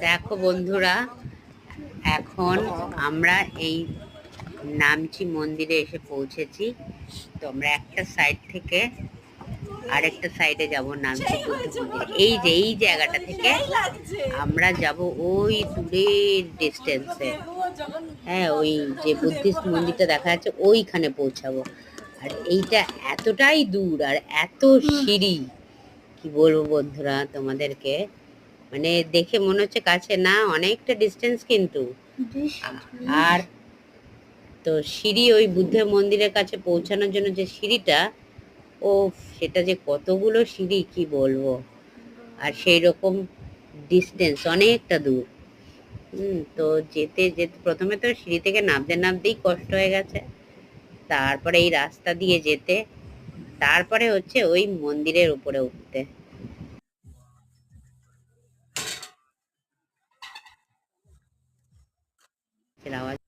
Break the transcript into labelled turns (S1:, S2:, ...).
S1: দেখো বন্ধুরা, এখন আমরা এই নামচি মন্দিরে এসে পৌঁছেছি। তো আমরা একটা সাইড থেকে আরেকটা সাইডে যাব নামচি বুদ্ধ মন্দিরে। এই জায়গাটা থেকে আমরা যাব ওই দূরের ডিস্টেন্সে। হ্যাঁ, ওই যে বুদ্ধিস্ট মন্দিরটা দেখা যাচ্ছে ওইখানে পৌঁছাবো। আর এইটা এতটাই দূর আর এত সিঁড়ি, কি বলবো বন্ধুরা তোমাদেরকে, মানে দেখে মনে হচ্ছে কাছে, না অনেকটা ডিস্টেন্স কিন্তু। আর তো সিঁড়ি, ওই বুদ্ধের মন্দিরের কাছে পৌঁছানোর জন্য যে সিঁড়িটা, ও সেটা যে কতগুলো সিঁড়ি কি বলবো। আর সেই রকম ডিস্টেন্স অনেকটা দূর। তো যেতে যেতে প্রথমে তো সিঁড়ি থেকে নামতে নামতেই কষ্ট হয়ে গেছে, তারপরে এই রাস্তা দিয়ে যেতে, তারপরে হচ্ছে ওই মন্দিরের উপরে উঠতে।